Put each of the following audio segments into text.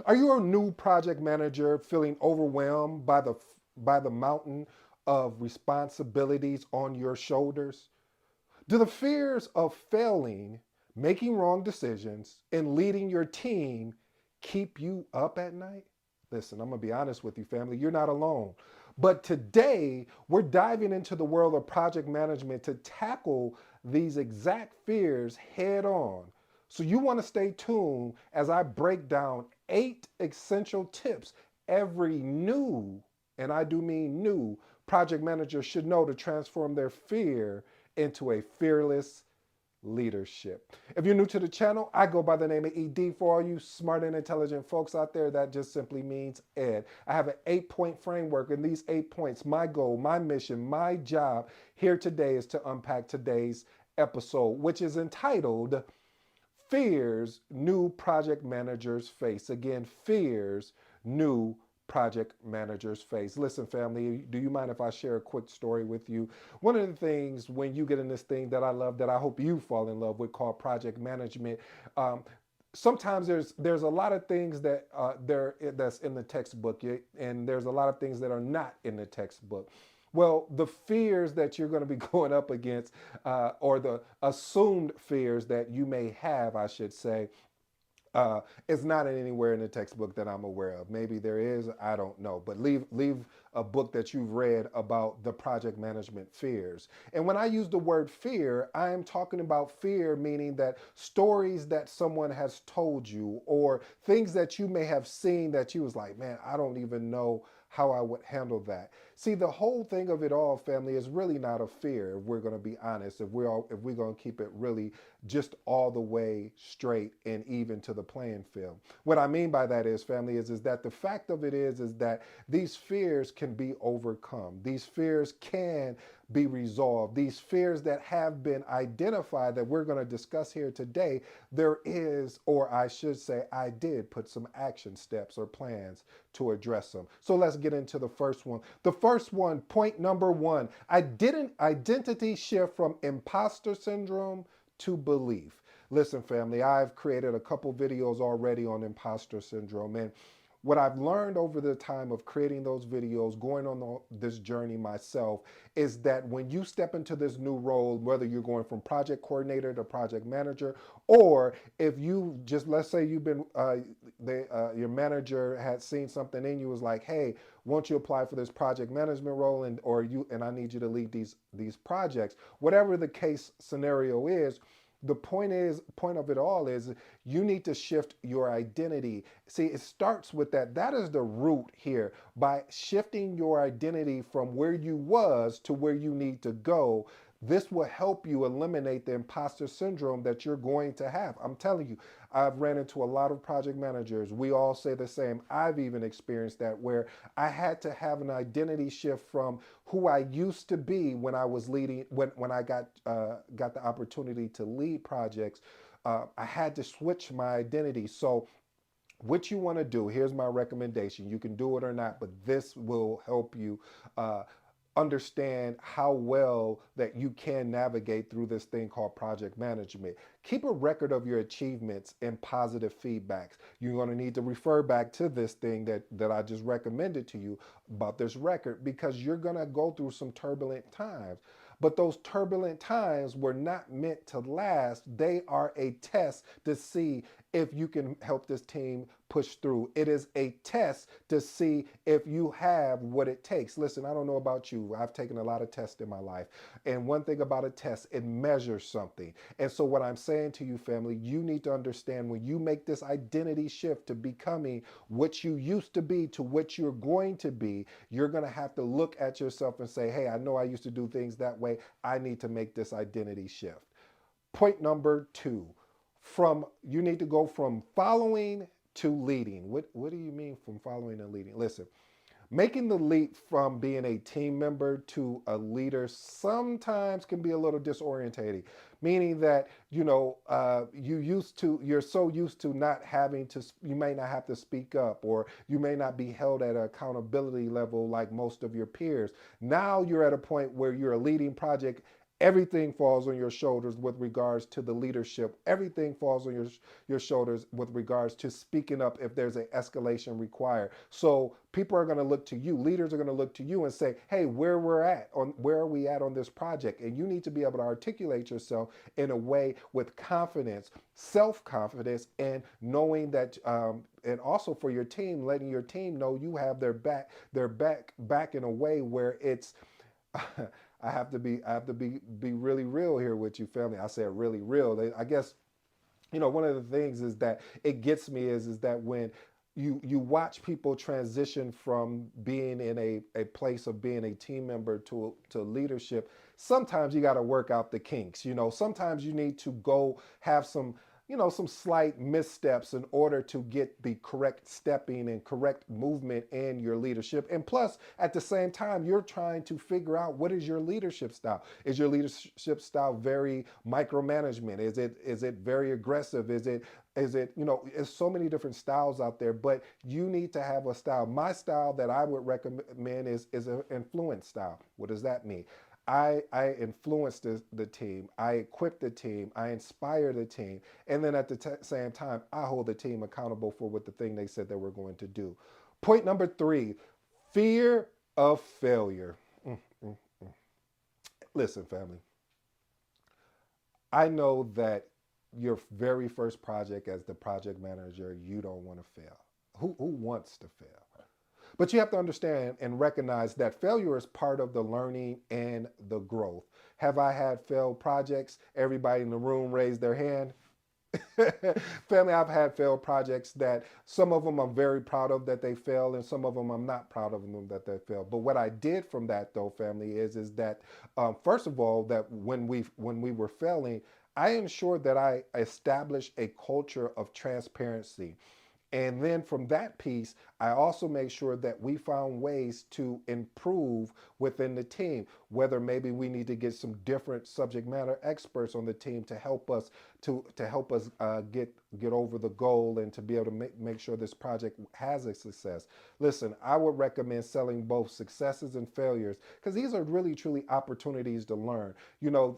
Are you a new project manager feeling overwhelmed by the mountain of responsibilities on your shoulders? Do the fears of failing, making wrong decisions, and leading your team keep you up at night? Listen, I'm going to be honest with you, family. You're not alone. But today, we're diving into the world of project management to tackle these exact fears head on. So, you want to stay tuned as I break down 8 essential tips every new, and I do mean new, project manager should know to transform their fear into a fearless leadership. If you're new to the channel, I go by the name of ED. For all you smart and intelligent folks out there, that just simply means Ed. I have an 8 point framework, and these 8 points, my goal, my mission, my job here today is to unpack today's episode, which is entitled Fears New Project Managers Face. Again, fears new project managers face. Listen, family, do you mind if I share a quick story with you? One of the things when you get in this thing that I love, that I hope you fall in love with, called project management, um, sometimes there's a lot of things that that's in the textbook, and there's a lot of things that are not in the textbook. Well, the fears that you're going to be going up against, or the assumed fears that you may have, I should say, it's not anywhere in the textbook that I'm aware of. Maybe there is, I don't know. But leave a book that you've read about the project management fears. And when I use the word fear, I am talking about fear, meaning that stories that someone has told you, or things that you may have seen that you was like, man, I don't even know how I would handle that. See, the whole thing of it all, family, is really not a fear. If we're going to be honest, if we're going to keep it really just all the way straight and even to the playing field. What I mean by that is, family, is that the fact of it is that these fears can be overcome. These fears can be resolved. These fears that have been identified that we're going to discuss here today, there is, or I should say, I did put some action steps or plans to address them. So let's get into the first one. The first one, point number one, I didn't identity shift from imposter syndrome to belief. Listen, family, I've created a couple videos already on imposter syndrome, and what I've learned over the time of creating those videos, going on this journey myself, is that when you step into this new role, whether you're going from project coordinator to project manager, or if you just, let's say you've been, your manager had seen something in you, was like, hey, won't you apply for this project management role, and I need you to lead these projects, whatever the case scenario is. The point of it all is you need to shift your identity. See, it starts with that. That is the root here. By shifting your identity from where you was to where you need to go, this will help you eliminate the imposter syndrome that you're going to have. I'm telling you, I've ran into a lot of project managers. We all say the same. I've even experienced that, where I had to have an identity shift from who I used to be when I was leading, when I got the opportunity to lead projects. I had to switch my identity. So what you want to do, here's my recommendation. You can do it or not, but this will help you uh, understand how well that you can navigate through this thing called project management. Keep a record of your achievements and positive feedbacks. You're going to need to refer back to this thing that I just recommended to you about this record, because you're going to go through some turbulent times. But those turbulent times were not meant to last. They are a test to see if you can help this team push through. It is a test to see if you have what it takes. Listen, I don't know about you. I've taken a lot of tests in my life. And one thing about a test, it measures something. And so what I'm saying to you, family, you need to understand, when you make this identity shift to becoming what you used to be to what you're going to be, you're going to have to look at yourself and say, hey, I know I used to do things that way. I need to make this identity shift. Point number two, from you need to go from following to leading. What do you mean from following and leading? Listen, making the leap from being a team member to a leader sometimes can be a little disorientating, meaning that you're so used to not having to, you may not have to speak up, or you may not be held at an accountability level like most of your peers. Now you're at a point where you're a leading project Everything falls on your shoulders with regards to the leadership. Everything falls on your shoulders with regards to speaking up if there's an escalation required. So people are going to look to you. Leaders are going to look to you and say, "Hey, where are we at on this project?" And you need to be able to articulate yourself in a way with confidence, self-confidence, and knowing that and also for your team, letting your team know you have their back in a way where it's I have to be really real here with you, family. I said really real. I guess one of the things is that it gets me is that when you watch people transition from being in a place of being a team member to leadership, sometimes you got to work out the kinks. Sometimes you need to go have some slight missteps in order to get the correct stepping and correct movement in your leadership. And plus, at the same time, you're trying to figure out what is your leadership style. Is your leadership style very micromanagement? Is it very aggressive? Is it there's so many different styles out there, but you need to have a style. My style that I would recommend is an influence style. What does that mean? I influence the team, I equip the team, I inspire the team, and then at the same time, I hold the team accountable for what the thing they said they were going to do. Point number three, fear of failure. Mm, mm. Listen, family, I know that your very first project as the project manager, you don't want to fail. Who wants to fail? But you have to understand and recognize that failure is part of the learning and the growth. Have I had failed projects? Everybody in the room raised their hand. Family, I've had failed projects that some of them I'm very proud of that they failed, and some of them I'm not proud of them that they failed. But what I did from that, though, family, is that first of all, that when we were failing, I ensured that I established a culture of transparency. And then from that piece, I also make sure that we found ways to improve within the team, whether maybe we need to get some different subject matter experts on the team to help us get over the goal and to be able to make sure this project has a success. Listen, I would recommend selling both successes and failures because these are really truly opportunities to learn.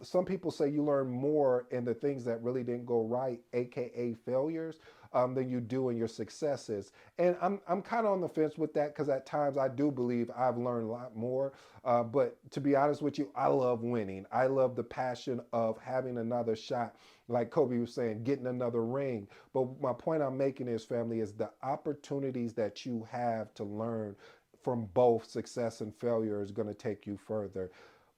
Some people say you learn more in the things that really didn't go right, aka failures, than you do in your successes. And I'm kind of on the fence with that because at times I do believe I've learned a lot more. But to be honest with you, I love winning. I love the passion of having another shot. Like Kobe was saying, getting another ring. But my point I'm making is, family, is the opportunities that you have to learn from both success and failure is going to take you further.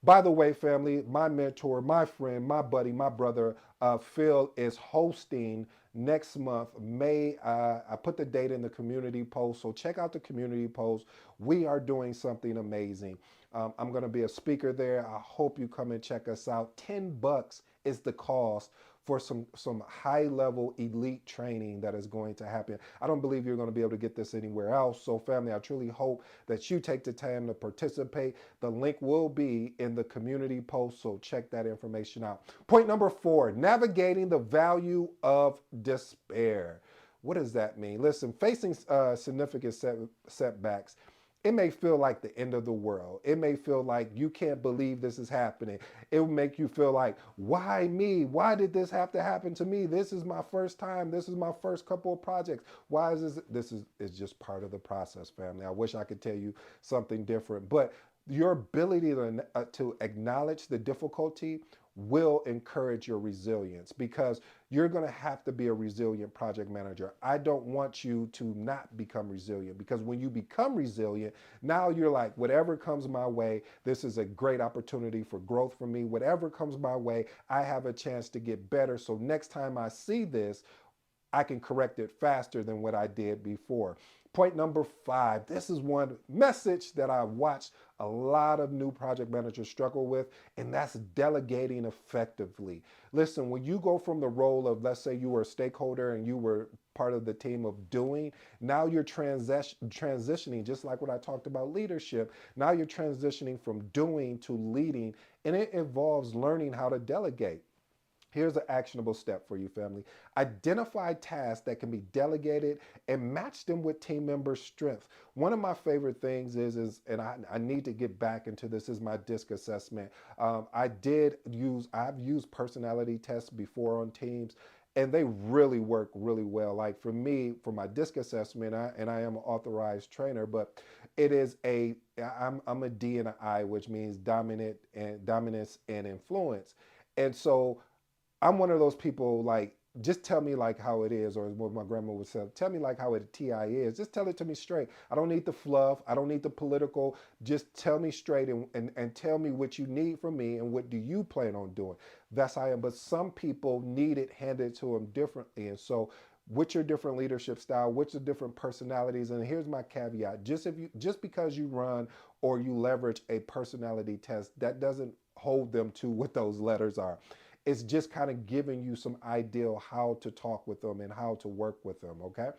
By the way, family, my mentor, my friend, my buddy, my brother, Phil, is hosting next month, May. I put the date in the community post, so check out the community post. We are doing something amazing. I'm going to be a speaker there. I hope you come and check us out. $10 is the cost for some high level elite training that is going to happen. I don't believe you're going to be able to get this anywhere else. So family, I truly hope that you take the time to participate. The link will be in the community post, so check that information out. Point number four, navigating the value of despair. What does that mean? Listen, facing significant setbacks, it may feel like the end of the world. It may feel like you can't believe this is happening. It will make you feel like, why me? Why did this have to happen to me? This is my first time. This is my first couple of projects. Why is this? This is just part of the process, family. I wish I could tell you something different, but your ability to acknowledge the difficulty will encourage your resilience because you're going to have to be a resilient project manager. I don't want you to not become resilient because when you become resilient, now you're like, whatever comes my way, this is a great opportunity for growth for me. Whatever comes my way, I have a chance to get better. So next time I see this, I can correct it faster than what I did before. Point number five, this is one message that I watched a lot of new project managers struggle with, and that's delegating effectively. Listen, when you go from the role of, let's say you were a stakeholder and you were part of the team of doing, now you're transitioning, just like what I talked about leadership. Now you're transitioning from doing to leading, and it involves learning how to delegate. Here's an actionable step for you, family. Identify tasks that can be delegated and match them with team members' strength. One of my favorite things is and I need to get back into this, is my DISC assessment. I've used personality tests before on teams, and they really work really well. Like for me, for my DISC assessment, and I am an authorized trainer, but it is I'm a D and an I, which means dominance and influence. And so I'm one of those people, like, just tell me like how it is, or what my grandma would say, tell me like how it TI is. Just tell it to me straight. I don't need the fluff. I don't need the political. Just tell me straight, and tell me what you need from me and what do you plan on doing. That's how I am. But some people need it handed to them differently. And so what's your different leadership style, what's the different personalities, and here's my caveat: just because you run or you leverage a personality test, that doesn't hold them to what those letters are. It's just kind of giving you some idea how to talk with them and how to work with them. Okay.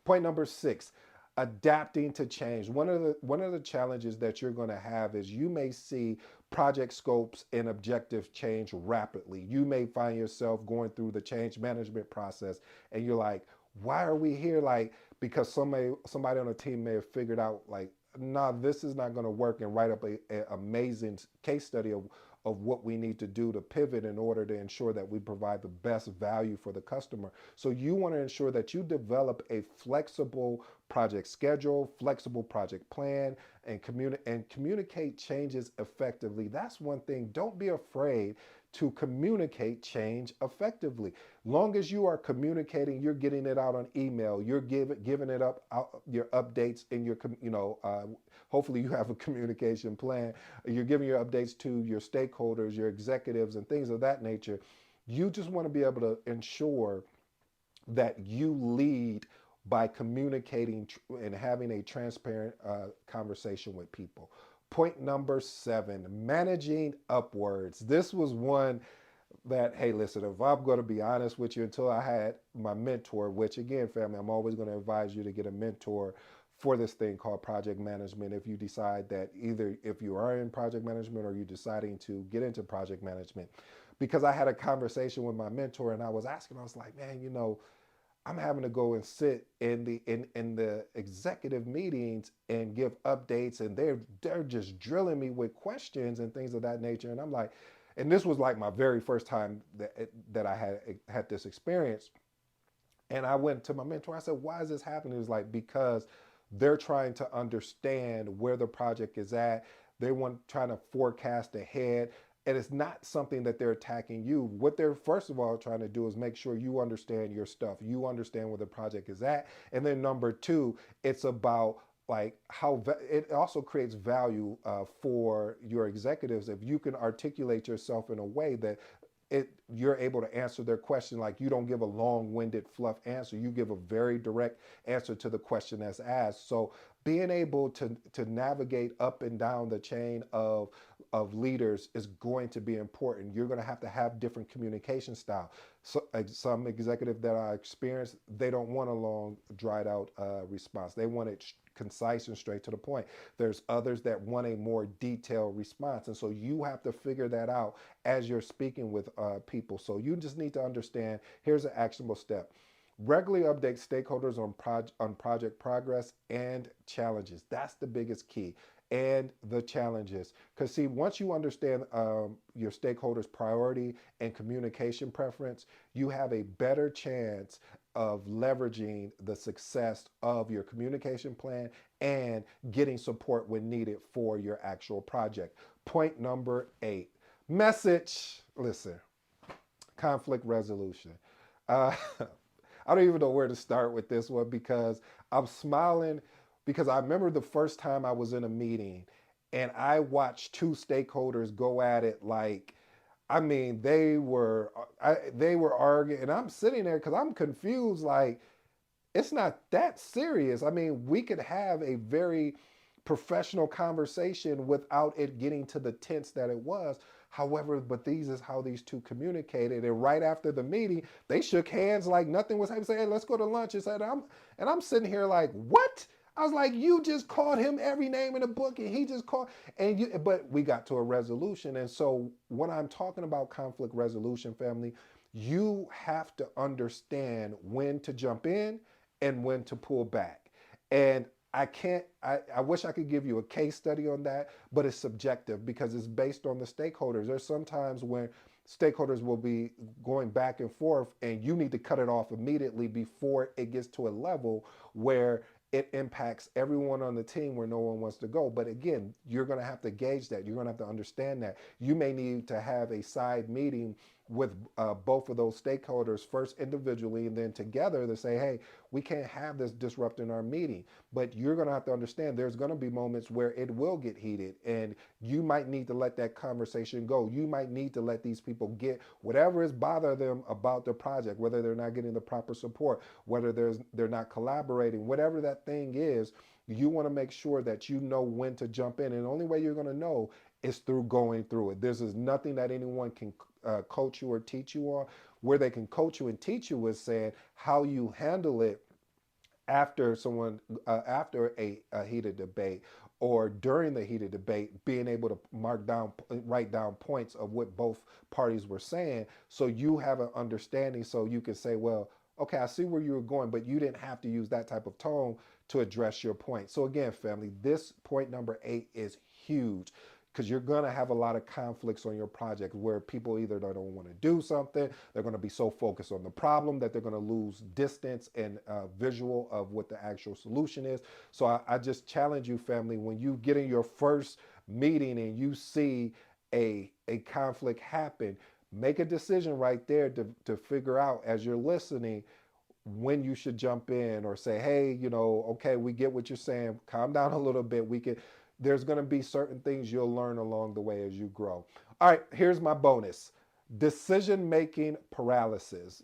Point number 6: adapting to change. One of the challenges that you're going to have is you may see project scopes and objectives change rapidly. You may find yourself going through the change management process, and you're like, why are we here? Like, because somebody on the team may have figured out, like, nah, this is not going to work, and write up a amazing case study of what we need to do to pivot in order to ensure that we provide the best value for the customer. So you want to ensure that you develop a flexible project schedule, flexible project plan, and communicate changes effectively. That's one thing. Don't be afraid to communicate change effectively. Long as you are communicating, you're getting it out on email, you're giving it up out, your updates in your hopefully you have a communication plan, you're giving your updates to your stakeholders, your executives, and things of that nature. You just want to be able to ensure that you lead by communicating and having a transparent conversation with people. Point number 7: managing upwards. This was one that, hey, listen, if I'm going to be honest with you, until I had my mentor, which again, family, I'm always going to advise you to get a mentor for this thing called project management. If you decide that, either if you are in project management or you're deciding to get into project management, because I had a conversation with my mentor and I was asking, I was like, man, I'm having to go and sit in the executive meetings and give updates, and they're just drilling me with questions and things of that nature. And I'm like, and this was like my very first time that I had this experience. And I went to my mentor. I said, why is this happening? It was like, because they're trying to understand where the project is at. They want trying to forecast ahead. And it's not something that they're attacking you. What they're first of all trying to do is make sure you understand your stuff. You understand where the project is at. And then number 2, it's about like how it also creates value for your executives if you can articulate yourself in a way that you're able to answer their question. Like, you don't give a long-winded fluff answer, you give a very direct answer to the question that's asked. So being able to navigate up and down the chain of leaders is going to be important. You're going to have different communication style. So some executive that I experienced, they don't want a long dried out response. They want it concise and straight to the point. There's others that want a more detailed response, and so you have to figure that out as you're speaking with people. So you just need to understand, here's an actionable step: regularly update stakeholders on project progress and challenges. That's the biggest key. And the challenges, because see, once you understand your stakeholders priority and communication preference, you have a better chance of leveraging the success of your communication plan and getting support when needed for your actual project. Point number 8: message. Listen, conflict resolution. uh, I don't even know where to start with this one, because I'm smiling because I remember the first time I was in a meeting and I watched two stakeholders go at it. Like, I mean, they were arguing, and I'm sitting there because I'm confused. Like, it's not that serious. I mean, we could have a very professional conversation without it getting to the tense that it was. However, but these is how these two communicated. And right after the meeting, they shook hands like nothing was happening. Say, hey, let's go to lunch. And I'm sitting here like, what? I was like, you just called him every name in the book, and he just called, but we got to a resolution. And so when I'm talking about conflict resolution, family, You have to understand when to jump in and when to pull back. And I can't, I wish I could give you a case study on that, but it's subjective because it's based on the stakeholders. There's sometimes when stakeholders will be going back and forth and you need to cut it off immediately before it gets to a level where it impacts everyone on the team where no one wants to go. But again, you're going to have to gauge that. You're going to have to understand that. You may need to have a side meeting with both of those stakeholders first individually and then together to say, hey, we can't have this disrupting our meeting. But you're going to have to understand there's going to be moments where it will get heated and you might need to let that conversation go. You might need to let these people get whatever is bothering them about the project, whether they're not getting the proper support, whether they're not collaborating, whatever that thing is. You want to make sure that you know when to jump in. And the only way you're going to know is through going through it. There's nothing that anyone can coach you or teach you on. Where they can coach you and teach you is saying how you handle it after after a heated debate or during the heated debate, being able to write down points of what both parties were saying, so you have an understanding, so you can say, well, okay, I see where you were going, but you didn't have to use that type of tone to address your point. So again, family, this point number 8 is huge because you're going to have a lot of conflicts on your project where people either don't want to do something, they're going to be so focused on the problem that they're going to lose distance and visual of what the actual solution is. So I just challenge you, family, when you get in your first meeting and you see a conflict happen, make a decision right there to figure out as you're listening when you should jump in or say, hey, okay, we get what you're saying. Calm down a little bit. There's going to be certain things you'll learn along the way as you grow. All right, here's my bonus. Decision making paralysis.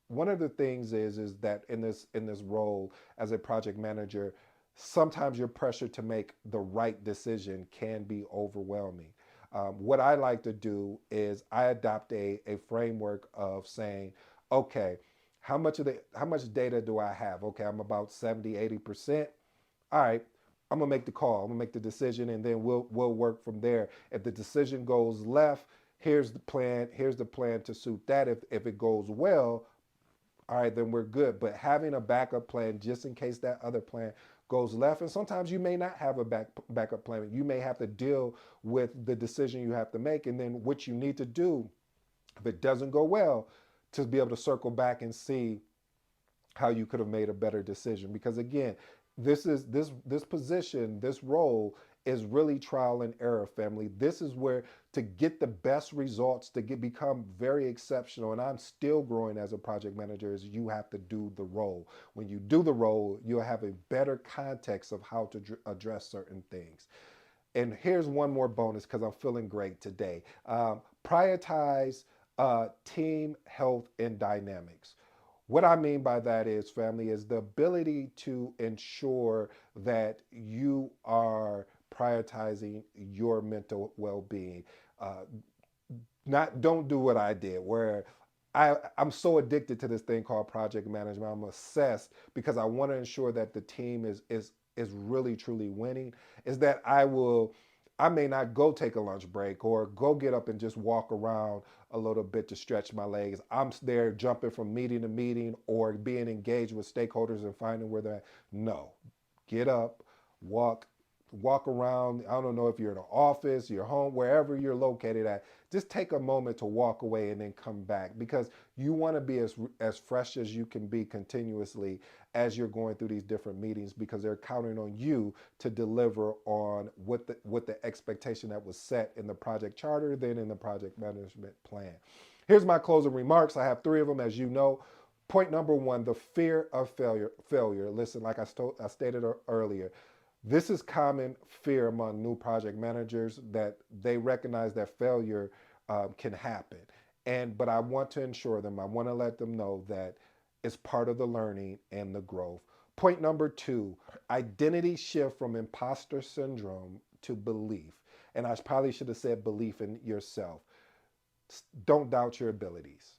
One of the things is that in this role as a project manager, sometimes your pressure to make the right decision can be overwhelming. What I like to do is I adopt a framework of saying, okay, how much data do I have? Okay, I'm about 70, 80%. All right, I'm gonna make the call. I'm gonna make the decision, and then we'll work from there. If the decision goes left, here's the plan. Here's the plan to suit that. If it goes well, all right, then we're good. But having a backup plan just in case that other plan goes left, and sometimes you may not have a backup plan. You may have to deal with the decision you have to make, and then what you need to do if it doesn't go well, to be able to circle back and see how you could have made a better decision. Because again, this position, this role is really trial and error, family. This is where to get the best results, to become very exceptional, and I'm still growing as a project manager, is you have to do the role. When you do the role, you'll have a better context of how to address certain things. And here's one more bonus because I'm feeling great today. Prioritize team health and dynamics. What I mean by that is, family, is the ability to ensure that you are prioritizing your mental well-being. Uh, not don't do what I did, where I'm so addicted to this thing called project management. I'm obsessed because I want to ensure that the team is really truly winning. Is that I may not go take a lunch break or go get up and just walk around a little bit to stretch my legs. I'm there jumping from meeting to meeting or being engaged with stakeholders and finding where they're at. No, get up, walk, walk around. I don't know if you're in an office, your home, wherever you're located at. Just take a moment to walk away and then come back, because you want to be as fresh as you can be continuously as you're going through these different meetings, because they're counting on you to deliver on what the expectation that was set in the project charter, then in the project management plan. Here's my closing remarks. I have 3 of them, as you know. Point number 1, the fear of failure. Listen, like I stated earlier, this is common fear among new project managers, that they recognize that failure can happen. But I want to ensure them, I want to let them know that it's part of the learning and the growth. Point number 2, identity shift from imposter syndrome to belief. And I probably should have said belief in yourself. Don't doubt your abilities.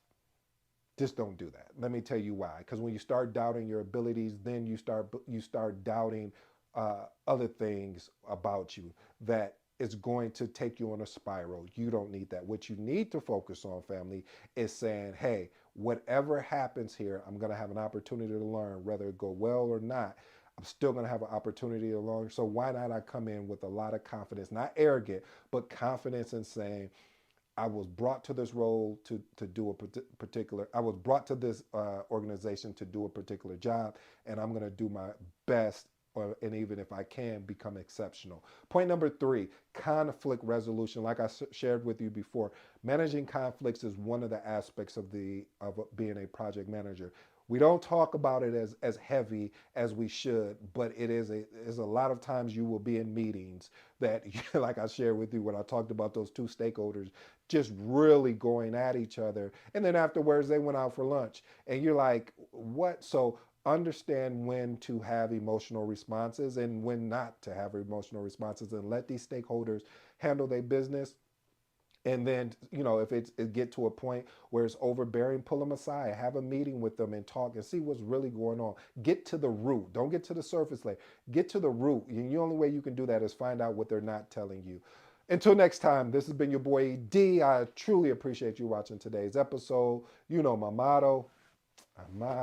Just don't do that. Let me tell you why. Because when you start doubting your abilities, then you start doubting other things about you. That is going to take you on a spiral. You don't need that. What you need to focus on, family, is saying, hey, whatever happens here, I'm going to have an opportunity to learn, whether it go well or not. I'm still going to have an opportunity to learn. So why not I come in with a lot of confidence, not arrogant, but confidence in saying, I was brought to this role to do a particular, I was brought to this organization to do a particular job, and I'm going to do my best, and even if I can, become exceptional. Point number three, conflict resolution. Like I shared with you before, managing conflicts is one of the aspects of being a project manager. We don't talk about it as heavy as we should, but is a lot of times you will be in meetings that, like I shared with you when I talked about those two stakeholders just really going at each other, and then afterwards they went out for lunch, and you're like, what? So understand when to have emotional responses and when not to have emotional responses, and let these stakeholders handle their business. And then, if it get to a point where it's overbearing, pull them aside, have a meeting with them and talk and see what's really going on. Get to the root. Don't get to the surface layer. Get to the root. And the only way you can do that is find out what they're not telling you. Until next time, this has been your boy D. I truly appreciate you watching today's episode. You know my motto. I'm out.